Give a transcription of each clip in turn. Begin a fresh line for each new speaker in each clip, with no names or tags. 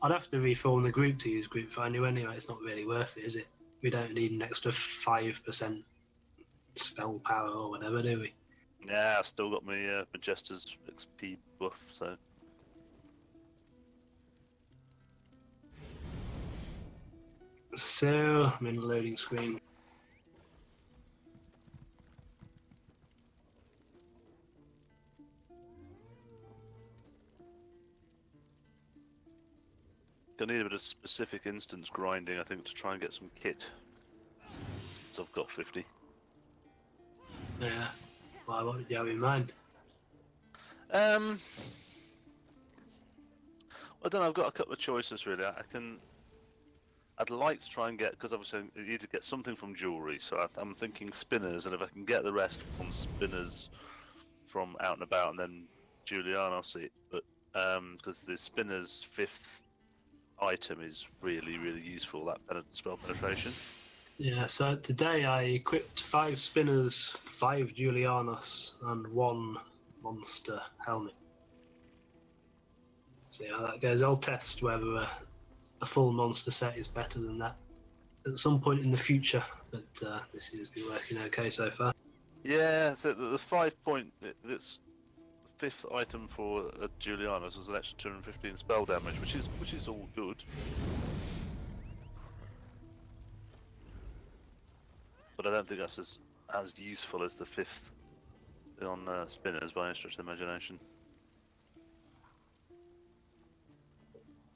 I'd have to reform the group to use group finder anyway. It's not really worth it, is it? We don't need an extra 5% spell power or whatever, do we?
Yeah, I've still got my Majester's XP buff, so.
So, I'm in the loading screen.
Gonna need a bit of specific instance grinding, I think, to try and get some kit. So I've got 50.
Yeah. Well, what did you have in mind?
I don't know. I've got a couple of choices really. I'd like to try and get, because obviously you need to get something from jewellery. So I'm thinking spinners, and if I can get the rest from spinners from out and about, and then Julian, I'll see. But because the spinners' 5th item is really useful. That spell penetration.
Yeah, so today I equipped 5 spinners, 5 Julianos, and 1 monster helmet. See how that goes. I'll test whether a full monster set is better than that at some point in the future, but this seems to be working okay so far.
Yeah, so the 5 point, it's the 5th item for Julianus was an extra 215 spell damage, which is all good. But I don't think that's as useful as the 5th on spinners by any stretch of the imagination.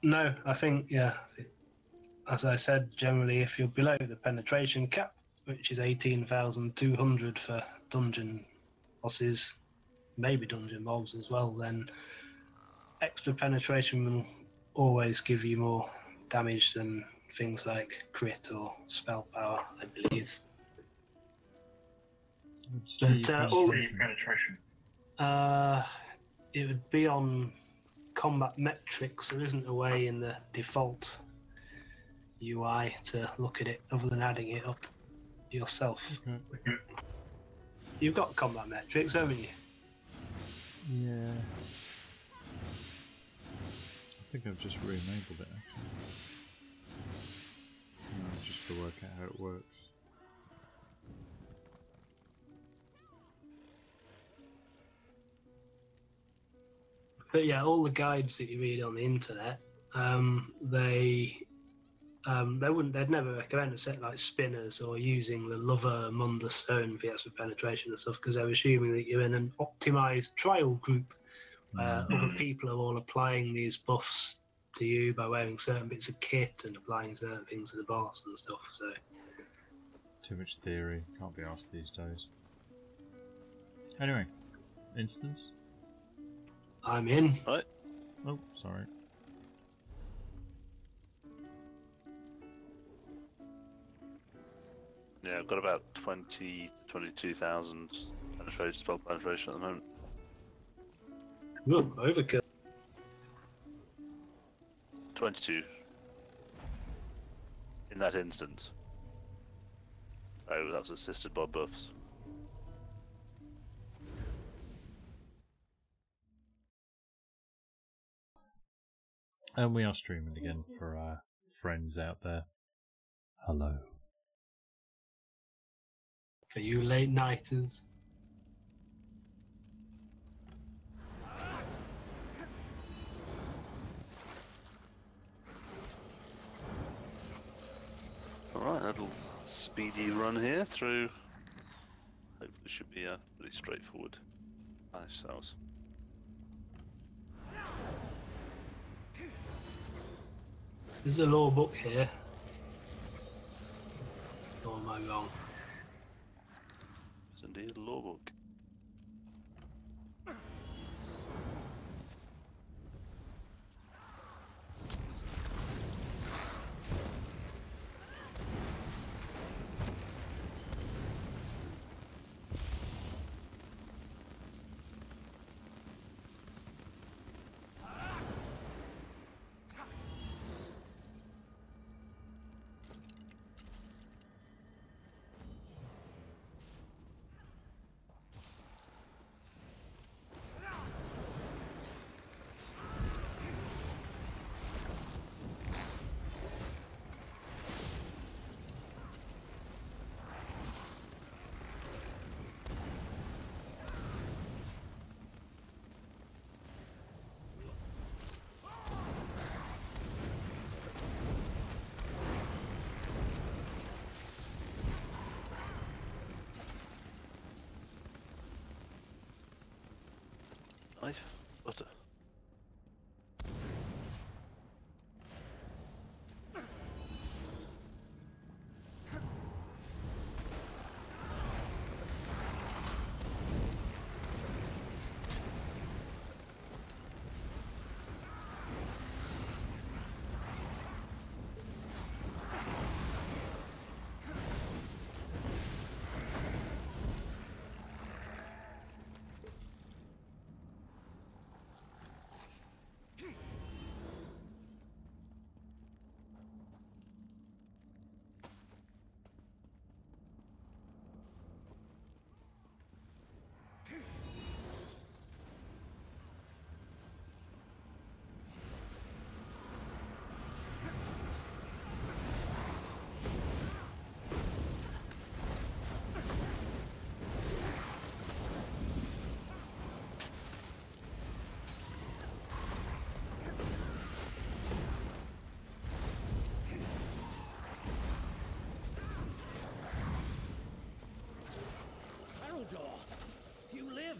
No, I think, yeah, as I said, generally if you're below the penetration cap, which is 18,200 for dungeon bosses, maybe dungeon mobs as well, then extra penetration will always give you more damage than things like crit or spell power, I believe.
But penetration.
It would be on combat metrics. There isn't a way in the default UI to look at it other than adding it up yourself.
Okay.
You've got combat metrics, haven't you?
Yeah. I think I've just re-enabled it actually. Just to work out how it works.
But yeah, all the guides that you read on the internet, they'd never recommend a set like spinners or using the Lover Munda Stone for extra penetration and stuff, because they're assuming that you're in an optimized trial group where other people are all applying these buffs to you by wearing certain bits of kit and applying certain things to the boss and stuff. So
too much theory, can't be asked these days. Anyway, instance.
I'm in.
Right.
Oh, sorry.
Yeah, I've got about 20 to 22,000 spell penetration at the moment.
Ooh, overkill.
22 in that instance. Oh, that was assisted by buffs.
And we are streaming again for our friends out there. Hello.
For you late nighters.
Alright, a little speedy run here through. Hopefully should be pretty straightforward. Nice house.
There's a law book here. Or am I wrong?
It's indeed a law book. Knife, butter.
You live.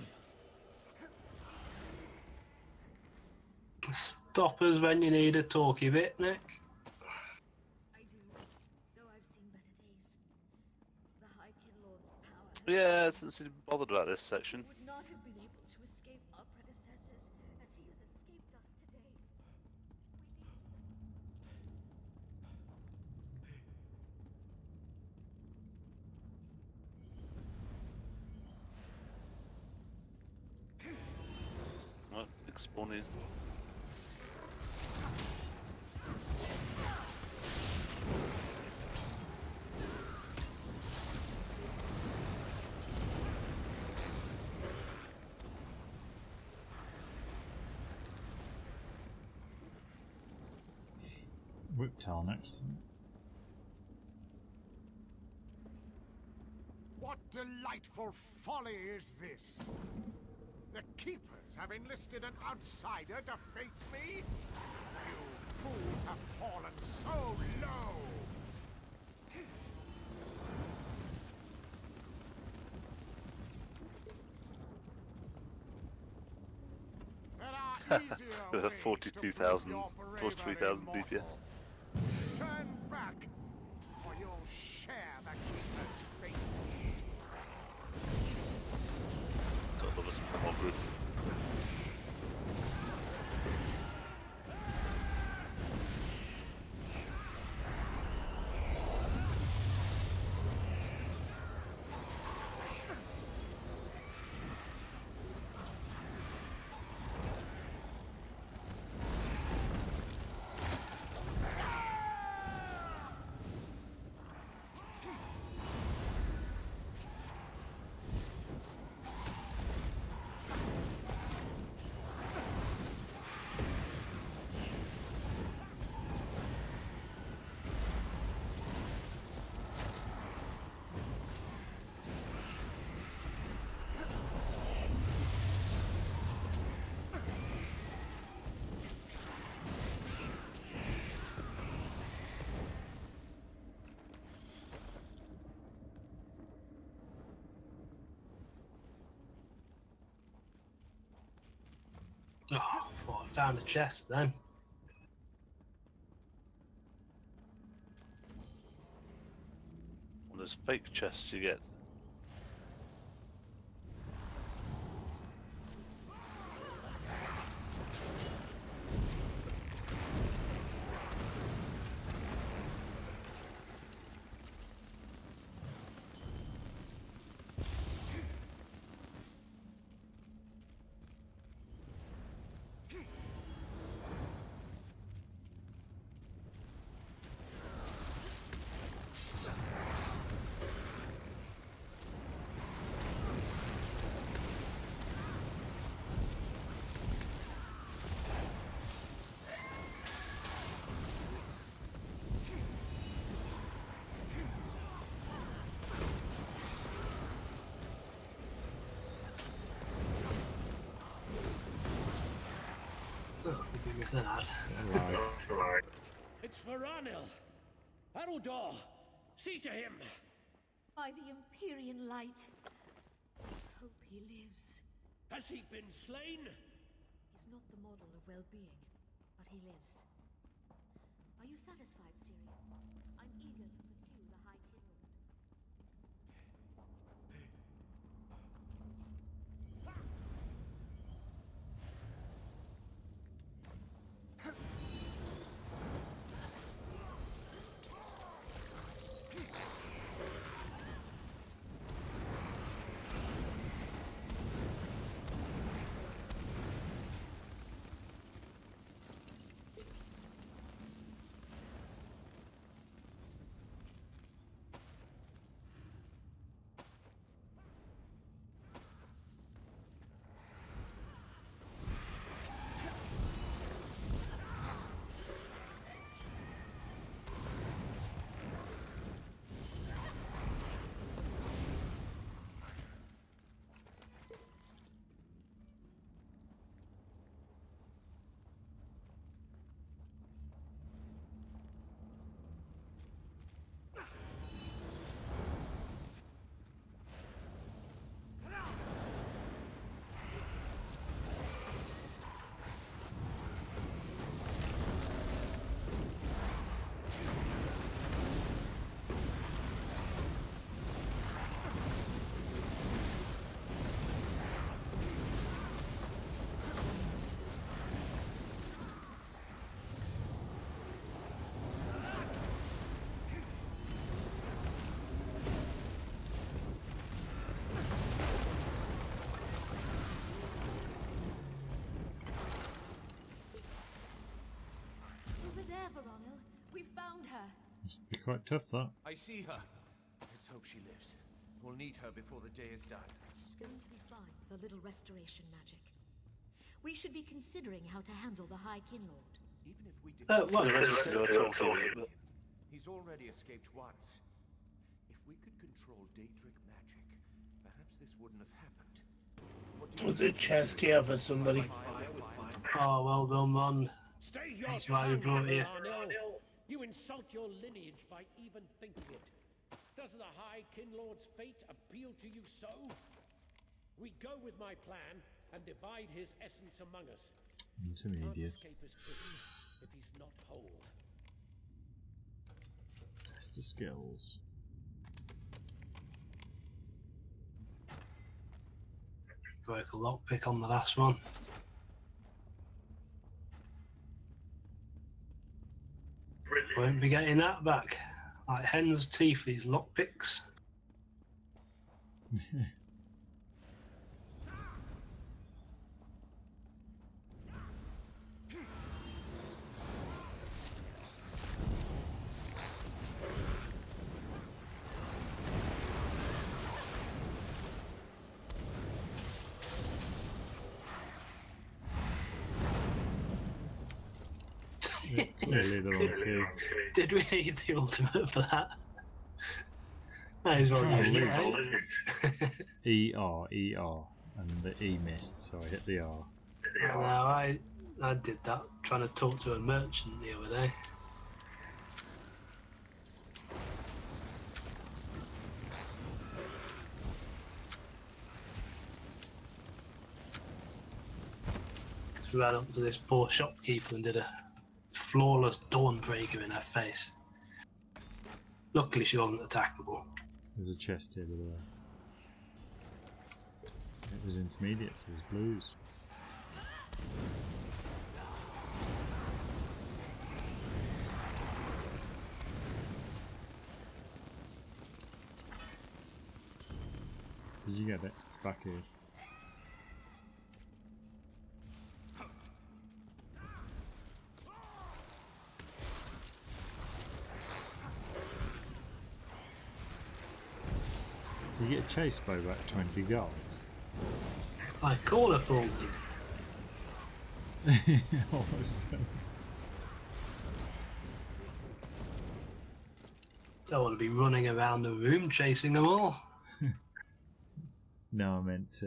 Stop us when you need a talky bit, Nick.
I do, though I've seen better days. The High Kin Lord's power
Yeah, it doesn't seem bothered about this section.
would not have been able to escape our predecessors as he has escaped us today.
What? Big spawny.
Whiptail next.
What delightful folly is this? The Keepers have enlisted an outsider to face me? You fools have fallen so low! There are easier
With
ways
a
to
42,000,
prove your
43,000
bravery,
DPS.
mortal. Turn back, or you'll share the Keeper's fate.
Got love us more group.
Oh, I thought I found a chest then.
One of those fake chests you get.
Oh, give me that.
It's Erinle. Arudor, see to him.
By the Empyrean light, let's hope he lives.
Has he been slain?
He's not the model of well-being, but he lives. Are you satisfied, Ciri? I'm eager to pursue the High Kin Lord. Veronal, we found her.
Must be quite tough, that.
I see her. Let's hope she lives. We'll need her before the day is done.
She's going to be fine with a little restoration magic. We should be considering how to handle the High Kin Lord.
Even if we did he's already escaped once. If we could control Daedric magic, perhaps this wouldn't have happened.
Was a chest here for somebody?
Oh, well done, man.
Stay your
That's why we
tongue,
brought you.
Erinle. You insult your lineage by even thinking it. Does the High Kin Lord's fate appeal to you so? We go with my plan and divide his essence among us.
Intermediate.
Can't escape his prison if he's not whole.
Test the skills.
Broke a lockpick on the last one. Won't be getting that back. Like hen's teeth, these lockpicks.
Clearly the wrong key.
Did we need the ultimate for that? That is what
Oh,
you said.
ER, and the E missed, so I hit the R.
No, I did that trying to talk to a merchant the other day. Just ran up to this poor shopkeeper and did a flawless Dawnbreaker in her face. Luckily she wasn't attackable.
There's a chest here, by the way. It was intermediate, so it was blues. Did you get it? It's back here. So you get chased by about 20 guards.
I call her for
Awesome.
Don't want to be running around the room chasing them all.
No, I meant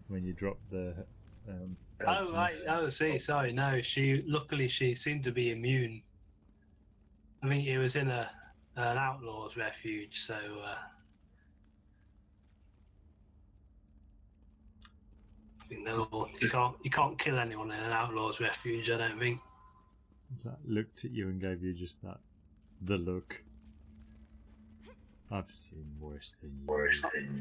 when you drop the.
Oh right, oh see, sorry, no, luckily she seemed to be immune. I think it was in an outlaw's refuge, so think they're all, you can't kill anyone in an outlaws refuge. I don't think.
That looked at you and gave you just the look. I've seen worse than you.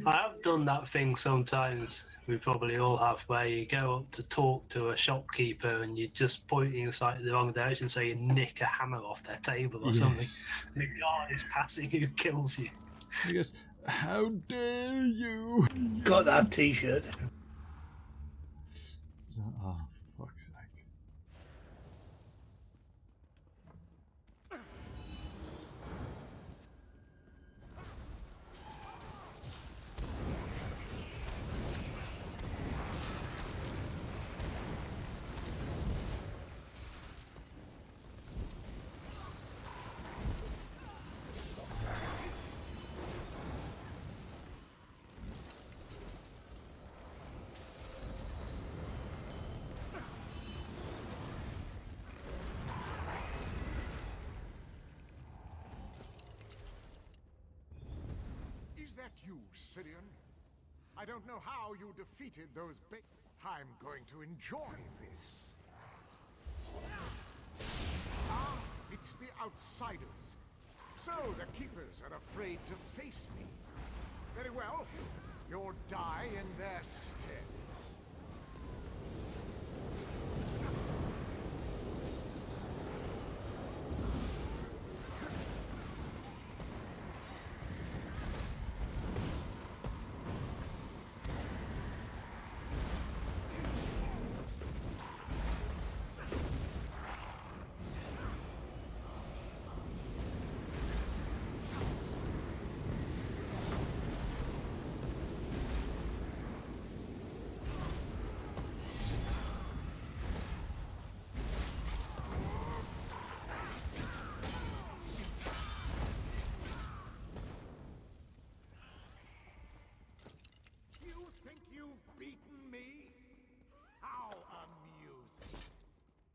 I have done that thing sometimes. We probably all have, where you go up to talk to a shopkeeper and you're just pointing in slightly the wrong direction, so you nick a hammer off their table or something. The guard is passing who kills you.
He goes, "How dare you!"
Got that T-shirt.
Oh, for fuck's sake.
Is that you, Syrian? I don't know how you defeated those I'm going to enjoy this. Ah, it's the outsiders. So the keepers are afraid to face me. Very well. You'll die in their stead.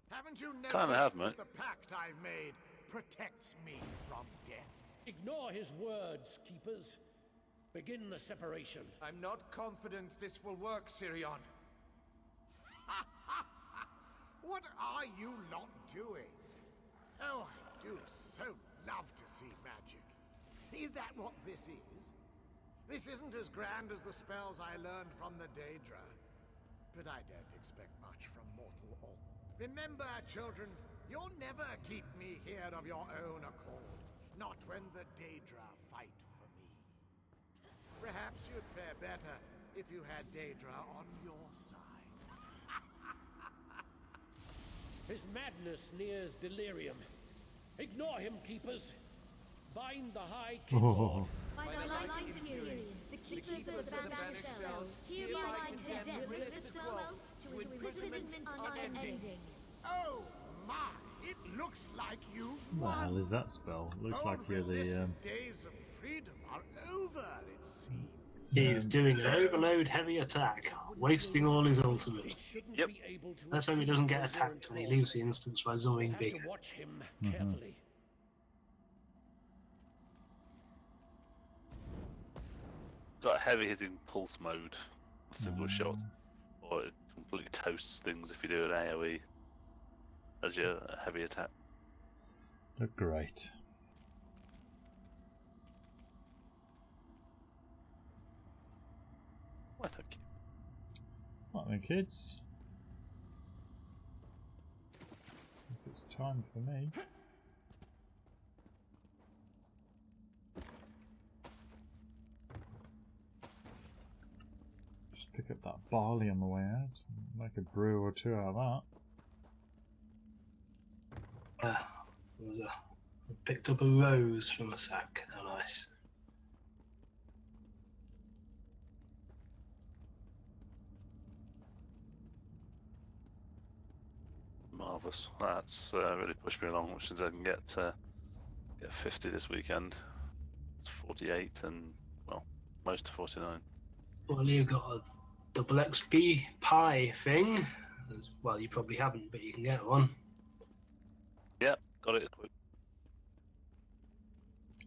Haven't you noticed that the pact I've made protects me from death?
Ignore his words, keepers. Begin the separation.
I'm not confident this will work, Sirion.
What are you lot doing? Oh, I do so love to see magic. Is that what this is? This isn't as grand as the spells I learned from the Daedra. But I don't expect much from mortal or... Remember, children, you'll never keep me here of your own accord. Not when the Daedra fight for me. Perhaps you'd fare better if you had Daedra on your side.
His madness nears delirium. Ignore him, keepers. Bind the High King Lord.
By the light of Fury, the keepers of the banished cells hereby condemn this 12 to imprisonment unending.
Oh my! It looks like you've
What the
won.
hell is that spell? Looks like you're the
days of freedom are over, it seems.
He's doing an overload heavy attack, wasting all his ultimate.
Yep.
Let's hope he doesn't get attacked when he leaves the instance by something
Have
big.
to watch him carefully.
Got a heavy hitting pulse mode, single shot, or it completely toasts things if you do an AoE as your heavy attack.
look great.
Why, thank you.
Right then, kids. If it's time for me. Just pick up that barley on the way out and make a brew or two out of that.
I picked up a rose from a sack. How nice.
Marvellous. That's really pushed me along, which is I can get 50 this weekend. It's 48 and, well, most to 49.
Well, you've got a double XP pie thing. Well, you probably haven't, but you can get one.
Yep, got it equipped.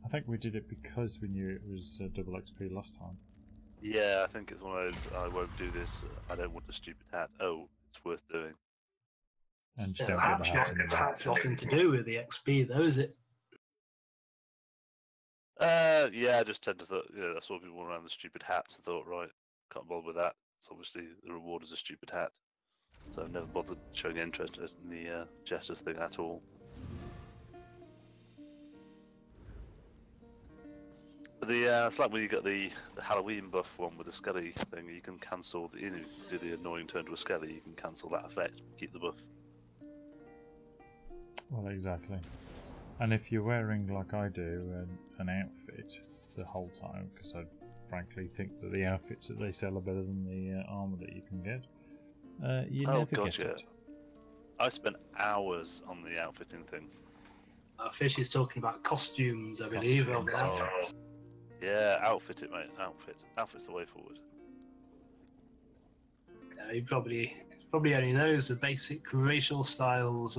I think we did it because we knew it was double XP last time.
Yeah, I think it's one of those. I won't do this. I don't want a stupid hat. Oh, it's worth doing.
And you
Yeah,
don't get the hat in the back.
hat's nothing to do with the XP, though, is it?
Yeah, I just tend to thought. Yeah, I saw people around the stupid hats. I thought, right, can't bother with that. It's obviously the reward is a stupid hat, so I've never bothered showing interest in the Jester's thing at all. It's like when you get the Halloween buff one with the Skelly thing. You can cancel the do the annoying turn to a Skelly. You can cancel that effect, keep the buff.
Well, exactly. And if you're wearing, like I do, an outfit the whole time, because I frankly think that the outfits that they sell are better than the armour that you can get, you never get it.
I spent hours on the outfitting thing.
Fish is talking about costumes, I believe.
Costumes.
Yeah, outfit it, mate. Outfit's the way forward.
Yeah, he probably only knows the basic racial styles.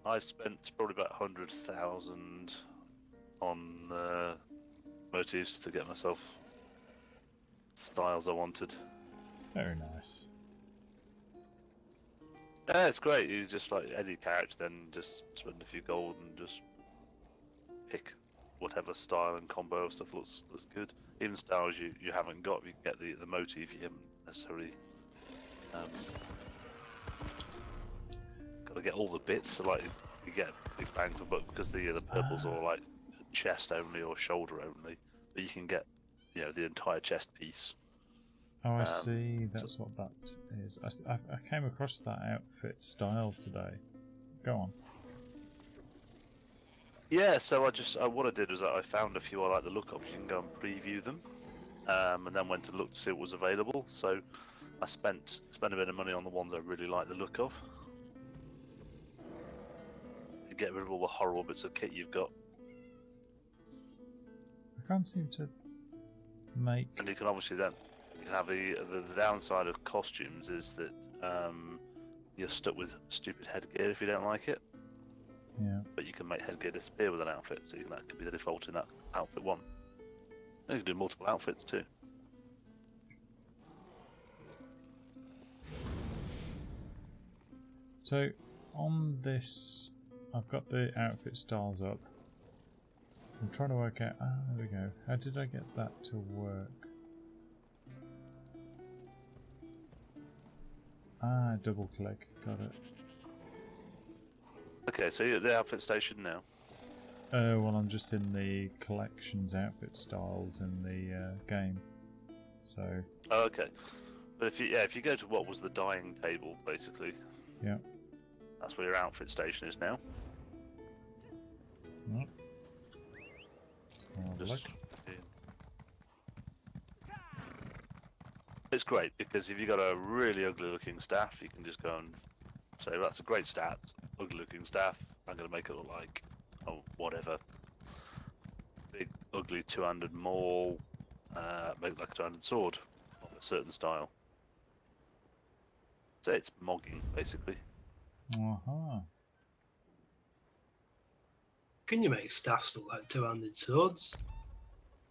I've spent probably about 100,000 on motifs to get myself styles I wanted.
Very nice.
Yeah, it's great. You just like any character, then just spend a few gold and just pick whatever style and combo of stuff looks good. Even styles you haven't got, you can get the motif you haven't necessarily got to get all the bits. So like you get a big bang for buck because the purples are like chest only or shoulder only, but you can get the entire chest piece.
Oh, I see. That's what that is. I came across that outfit styles today. Go on.
Yeah, so what I did was I found a few I like the look of. You can go and preview them, and then went to look to see what was available. So I spent a bit of money on the ones I really like the look of. You get rid of all the horrible bits of kit you've got.
I can't seem to make.
And you can obviously then have the downside of costumes is that you're stuck with stupid headgear if you don't like it.
Yeah.
But you can make headgear disappear with an outfit, so that could be the default in that outfit one. You can do multiple outfits too.
So on this, I've got the outfit styles up. I'm trying to work out. Ah, there we go. How did I get that to work? Ah, double click. Got it.
Okay, so you're at the outfit station now.
Well, I'm just in the collections outfit styles in the game. So.
Oh, okay, but if you go to what was the dying table, basically.
Yeah.
That's where your outfit station is now.
Yep.
It's great because if you've got a really ugly looking staff, you can just go and say, well, that's a great stat, ugly looking staff, I'm going to make it look like, whatever. Big, ugly two-handed maul, make it like a two-handed sword of a certain style. So it's mogging, basically.
Uh-huh.
Can you make staffs look like two-handed swords?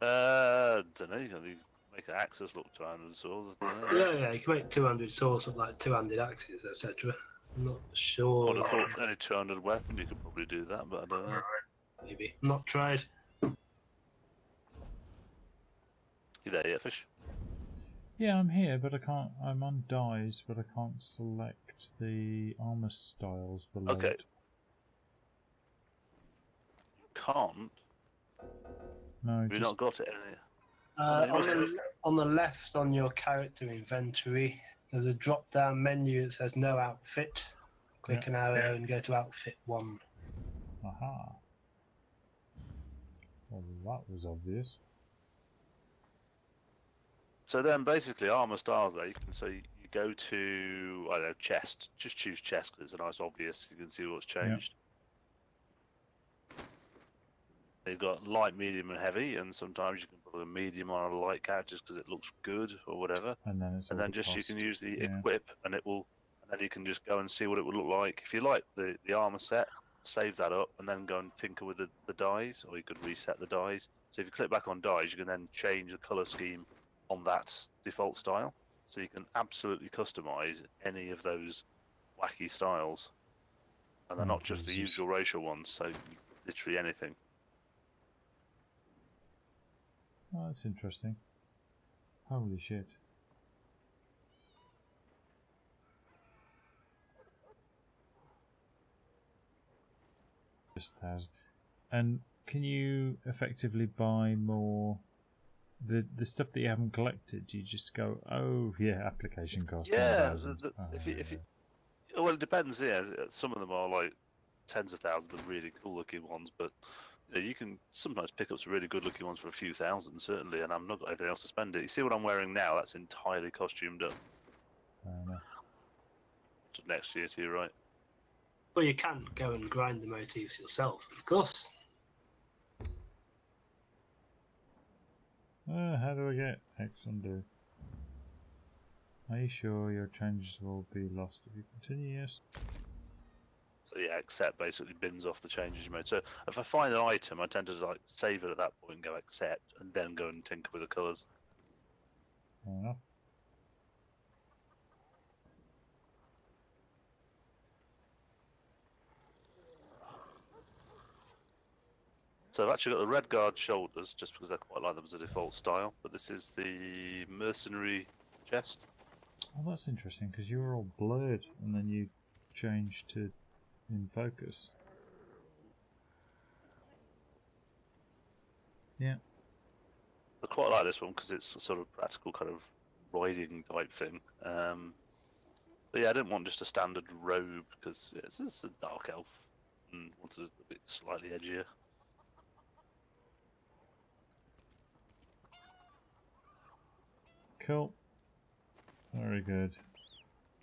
Don't know, you can make an axis look two-handed swords.
Yeah, you can make two-handed swords look like two-handed axes, etc. I'm not sure.
I would have thought any two-handed weapon you could probably do that, but I don't know.
Maybe. Not tried.
You there yet, Fish?
Yeah, I'm here, but I can't. I'm on dies, but I can't select the armor styles below.
Okay.
It.
Can't.
No,
Have you not got it in
On the left on your character inventory, there's a drop-down menu that says no outfit. Click an arrow and go to outfit 1.
Aha. Well, that was obvious.
So then, basically, armor styles. There, you can say you go to I don't know chest. Just choose chest because it's a nice obvious. You can see what's changed. You've got light, medium, and heavy, and sometimes you can put a medium on a light character because it looks good or whatever.
And then it's
you can use the equip, and it will. And then you can just go and see what it would look like if you like the armor set. save that up, and then go and tinker with the dyes, or you could reset the dyes. So if you click back on dyes, you can then change the colour scheme on that default style. So you can absolutely customise any of those wacky styles. And they're not just the usual racial ones, so literally anything.
Oh, that's interesting. Holy shit. Just has. And can you effectively buy more the stuff that you haven't collected? Do you just go, oh yeah, application cost?
Yeah,
10,000.
if you well, it depends. Yeah, some of them are like tens of thousands of really cool looking ones, but you can sometimes pick up some really good looking ones for a few thousand, certainly. And I've not got anything else to spend it. You see what I'm wearing now? That's entirely costumed up. Next year, to your right.
Well, you can go and grind the motifs yourself, of course.
How do I get X undo? Are you sure your changes will be lost if you continue? Yes.
So yeah, accept basically bins off the changes you made. So if I find an item, I tend to like save it at that point and go accept, and then go and tinker with the colours.
Fair enough.
So I've actually got the red guard shoulders, just because I quite like them as a default style. But this is the mercenary chest.
Oh, that's interesting, because you were all blurred, and then you changed to in focus. Yeah.
I quite like this one because it's a sort of practical kind of riding type thing. But yeah, I didn't want just a standard robe because it's a dark elf and wanted it a bit slightly edgier.
Cool. Very good.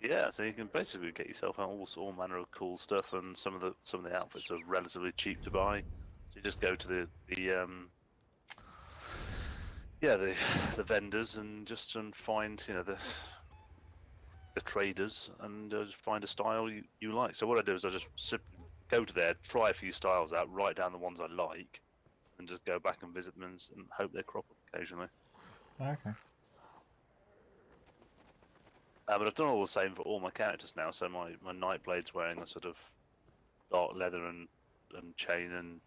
Yeah, so you can basically get yourself all manner of cool stuff, and some of the outfits are relatively cheap to buy. So you just go to the vendors and just find the traders and just find a style you like. So what I do is I just go to there, try a few styles out, write down the ones I like, and just go back and visit them and hope they crop up occasionally.
Okay.
But I've done all the same for all my characters now. So my Nightblade's wearing a sort of dark leather and chain and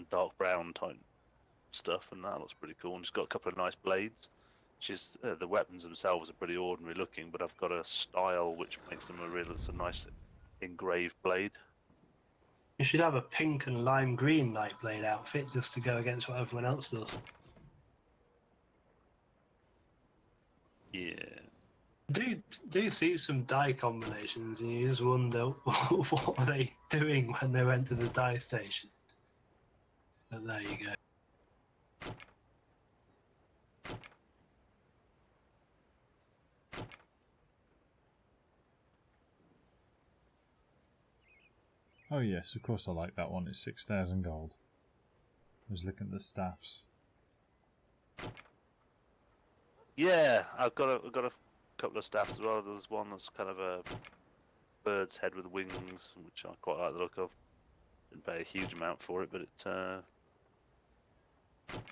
dark brown type stuff, and that looks pretty cool. And just got a couple of nice blades. Which is the weapons themselves are pretty ordinary looking, but I've got a style which makes them it's a nice engraved blade.
You should have a pink and lime green Nightblade outfit just to go against what everyone else does.
Yeah.
Do see some dye combinations, and you just wonder what were they doing when they went to the dye station. But there you go.
Oh yes, of course I like that one. It's 6,000 gold. I was looking at the staffs.
Yeah, I've got a couple of staffs as well. There's one that's kind of a bird's head with wings, which I quite like the look of. Didn't pay a huge amount for it, but it's a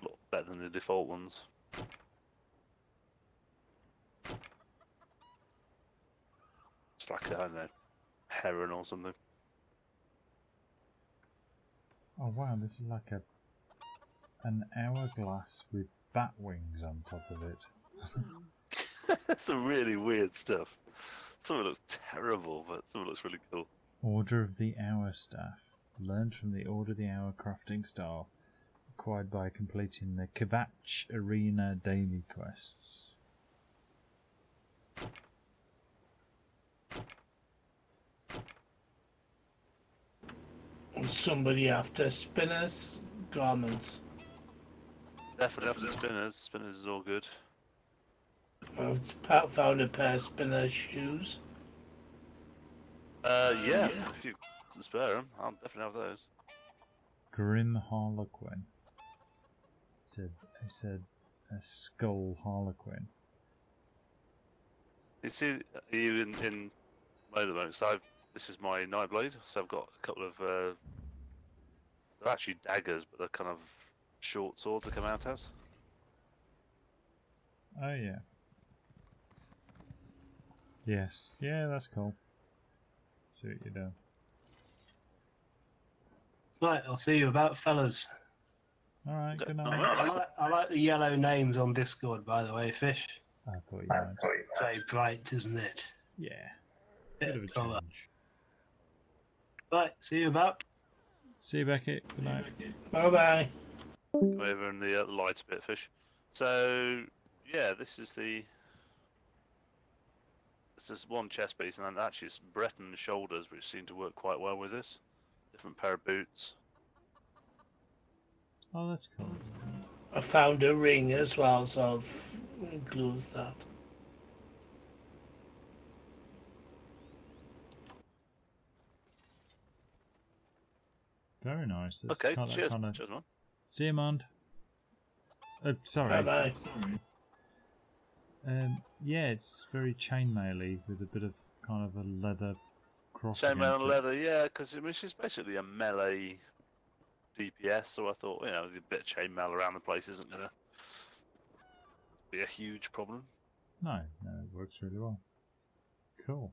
lot better than the default ones. It's like I don't know, heron or something.
Oh wow, this is like an hourglass with bat wings on top of it.
That's some really weird stuff. Some of it looks terrible, but some of it looks really cool.
Order of the Hour staff. Learned from the Order of the Hour crafting style. Acquired by completing the Kvatch Arena daily quests.
Somebody after spinners, garments.
Definitely after spinners. Spinners is all good.
I've found a pair of spinner shoes.
Yeah, if you can spare them, I'll definitely have those.
Grim Harlequin. It said a skull Harlequin.
You see, you in mode at the moment, so this is my Nightblade. So I've got a couple of. They're actually daggers, but they're kind of short swords that come out as.
Oh yeah. Yes. Yeah, that's cool. See what you do.
Right, I'll see you about, fellas.
Alright, good
Okay.
night.
I like the yellow names on Discord, by the way, Fish.
I thought you might.
Very bright, isn't it?
Yeah.
Bit
Bit of a
colour.
change.
Right, see you about.
See you, Beckett. Good night.
Bye bye.
Come over in the light a bit, Fish. So yeah, this is one chest piece, and then actually it's Breton shoulders, which seem to work quite well with this. Different pair of boots.
Oh, that's cool.
I found a ring as well, so I've included that.
Very nice. That's
Okay,
kinda,
cheers.
Kinda...
Cheers, man.
See you, Mond. Sorry.
Bye bye.
Yeah, it's very chainmail-y with a bit of kind of a leather cross.
Chainmail
against
and
it.
leather, yeah, because I mean, it's just basically a melee DPS, so I thought, you know, a bit of chainmail around the place isn't going to be a huge problem.
No, it works really well. Cool.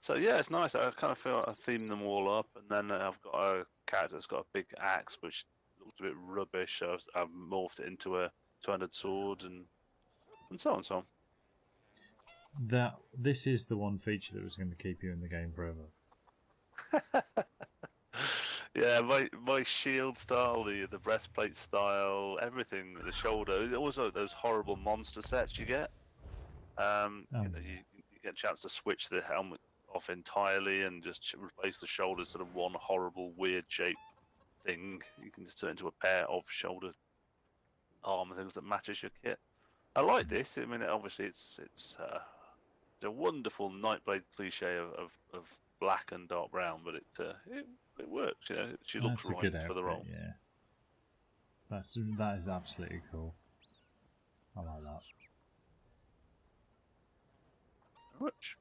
So yeah, it's nice. I kind of feel like I themed them all up, and then I've got a character that's got a big axe, which looked a bit rubbish, so I've morphed it into a two-handed sword, and so on and so on.
This is the one feature that was going to keep you in the game forever.
Yeah, my shield style, the breastplate style, everything, the shoulder. Also, those horrible monster sets you get. You know, you get a chance to switch the helmet off entirely and just replace the shoulders, sort of one horrible, weird shaped thing. You can just turn into a pair of shoulder armor things that matches your kit. I like this. I mean, obviously, it's a wonderful Nightblade cliche of black and dark brown, but it works. You know, she looks
That's a
right
good
for
outfit,
the role.
Yeah, that is absolutely cool. I like that.
Very much.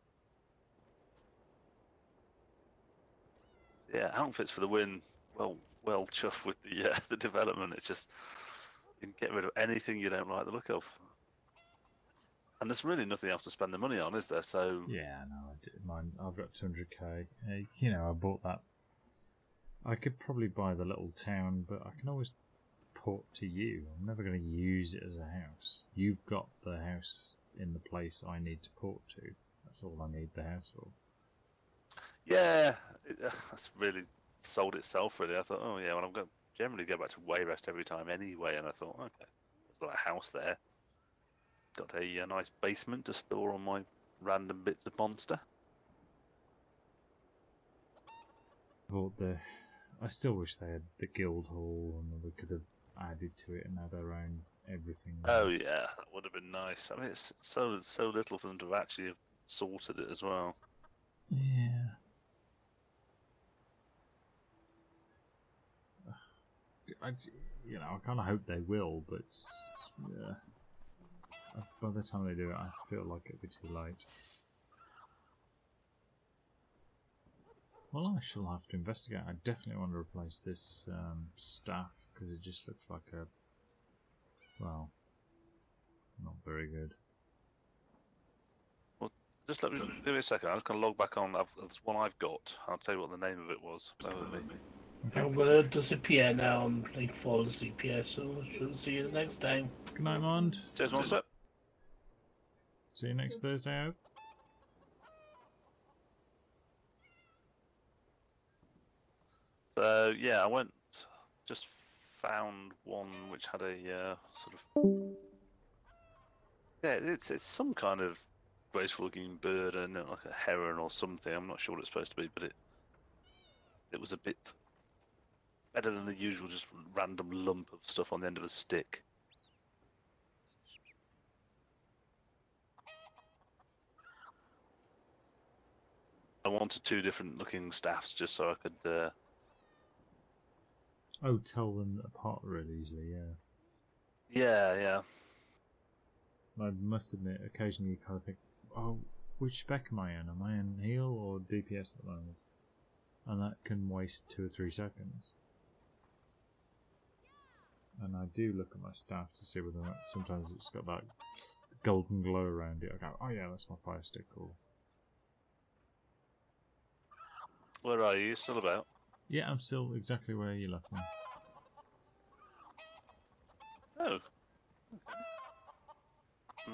Yeah, outfits for the win. Well chuffed with the development. It's just you can get rid of anything you don't like the look of, and there's really nothing else to spend the money on, is there? So
Yeah, no, I did mine. I've got 200k. You know, I bought that. I could probably buy the little town, but I can always port to you. I'm never going to use it as a house. You've got the house in the place I need to port to. That's all I need the house for.
yeah, that's really sold itself. Really, I thought, oh yeah, well I'm going to generally go back to Wayrest every time anyway, and I thought, okay, there's got a house there. Got a nice basement to store all my random bits of monster.
I still wish they had the guild hall and we could have added to it and had our own everything.
Oh yeah, that would have been nice. I mean, it's so little for them to actually have sorted it as well.
Yeah. I kind of hope they will, but yeah. By the time they do it, I feel like it'll be too late. Well, I shall have to investigate. I definitely want to replace this staff because it just looks like well, not very good.
Well, just give me a second. I'm just going to log back on. There's one I've got. I'll tell you what the name of it was. Bear with me.
I'm gonna disappear now. I'm like fall asleep here, so she'll see you next time.
Good night, Mond.
Cheers, monster.
See you next Thursday, I hope.
So yeah, I just found one which had a sort of it's some kind of graceful looking bird and like a heron or something. I'm not sure what it's supposed to be, but it was a bit better than the usual just random lump of stuff on the end of a stick. I wanted two different looking staffs just so I could
Oh, tell them apart really easily, yeah.
yeah.
I must admit, occasionally you kind of think, oh, which spec am I in? Am I in heal or DPS at the moment? And that can waste 2 or 3 seconds. And I do look at my staff to see whether or not sometimes it's got that golden glow around it. I go, oh yeah, that's my fire stick. Or
Where are you? You still about?
yeah, I'm still exactly where you left me.
Oh.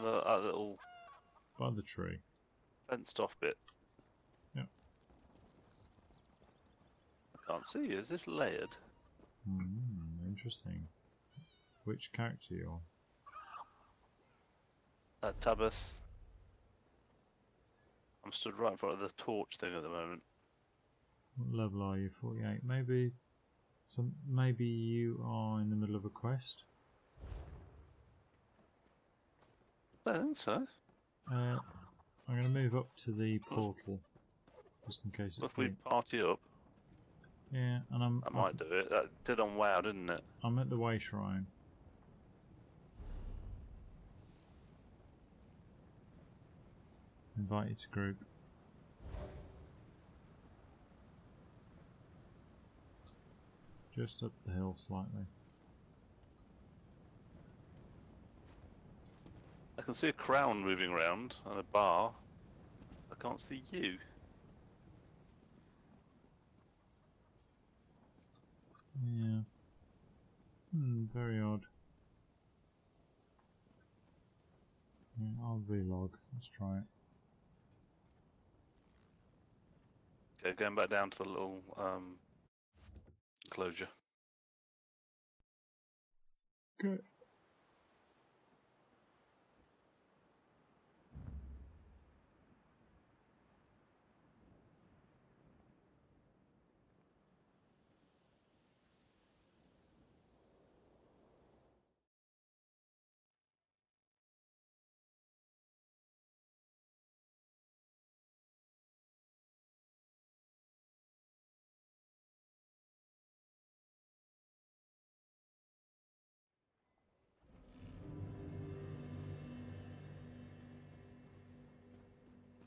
That little
By the tree.
fenced off bit.
Yep.
I can't see you. Is this layered?
Interesting. Which character you on?
Tabith. I'm stood right in front of the torch thing at the moment.
What level are you? 48. Maybe you are in the middle of a quest.
I don't think so.
I'm going to move up to the portal, just in case it's.
If we party up,
yeah, and
I might do it. That did on WoW, didn't it?
I'm at the Way Shrine. Invite you to group. Just up the hill slightly.
I can see a crown moving around and a bar. I can't see you.
Yeah. Very odd. Yeah, I'll relog. Let's try it.
Okay, going back down to the little enclosure.
Good.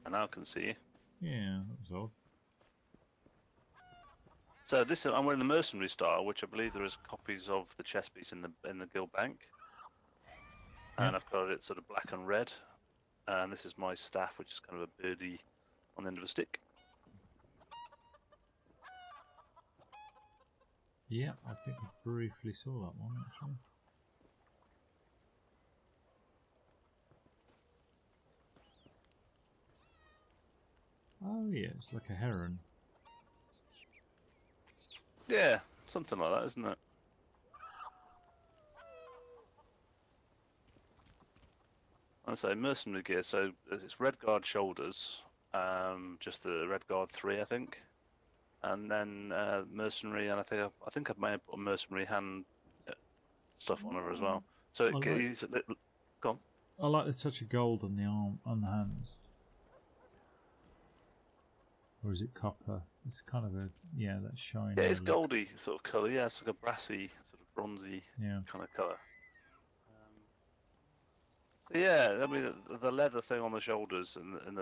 I now can see you.
Yeah, that was odd.
So this I'm wearing the mercenary style, which I believe there is copies of the chest piece in the guild bank, and I've got it sort of black and red. And this is my staff, which is kind of a birdie on the end of a stick.
Yeah, I think I briefly saw that one actually. Oh yeah, it's like a heron.
Yeah, something like that, isn't it? I say mercenary gear, so it's red guard shoulders, just the red guard 3, I think, and then mercenary, and I think I may have put a mercenary hand stuff on her as well. So he's go on.
I like the touch of gold on the arm, on the hands. Or is it copper? It's kind of a, yeah, that shiny.
Yeah, it's goldy sort of colour. Yeah, it's like a brassy, sort of bronzy kind of colour. So yeah, I mean the leather thing on the shoulders and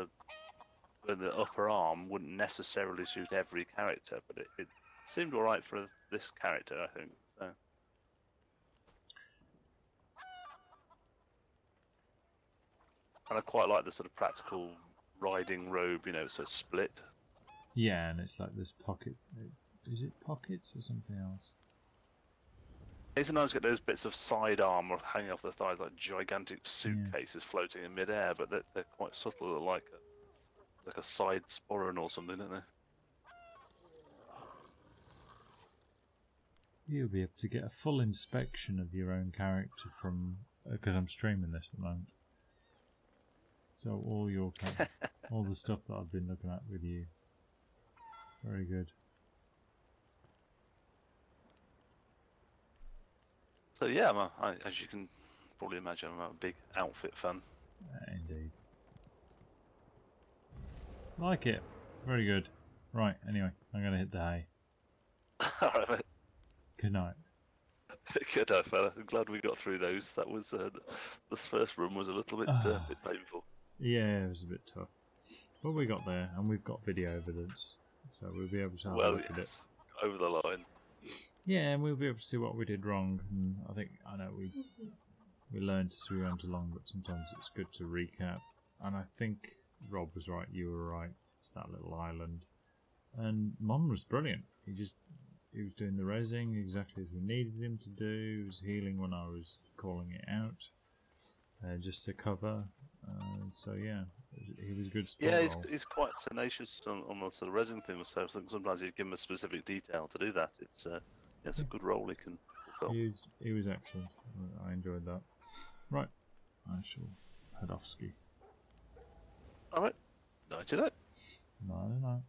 the upper arm wouldn't necessarily suit every character, but it seemed alright for this character, I think. So. And I quite like the sort of practical riding robe, you know, so it's split.
Yeah, and it's like this pocket. Is it pockets or something else?
You sometimes get those bits of side armour hanging off the thighs, like gigantic suitcases floating in midair, but they're quite subtle. They're like a side sporran or something, don't they?
You'll be able to get a full inspection of your own character from because I'm streaming this at the moment. So all your all the stuff that I've been looking at with you. Very good.
So yeah, as you can probably imagine, I'm a big outfit fan.
Indeed. Like it. Very good. Right, anyway, I'm going to hit the hay.
Alright, mate.
Good night.
Good night, fella. I'm glad we got through those. That was this first run was a little bit painful.
Yeah, it was a bit tough. But we got there, and we've got video evidence, so we'll be able to have a
Well,
look at it.
yes, over the line.
Yeah, and we'll be able to see what we did wrong. And I know we learned as we went along, but sometimes it's good to recap. And I think Rob was right, you were right. It's that little island, and Mon was brilliant. He was doing the rezzing exactly as we needed him to do. He was healing when I was calling it out, just to cover. So yeah, he was a good support
Yeah,
role.
he's quite tenacious on the sort of resin thing. So I think sometimes you give him a specific detail to do that. It's a good role he can fulfill.
He was excellent. I enjoyed that. Right, I shall head off ski.
All right, night to night.
No.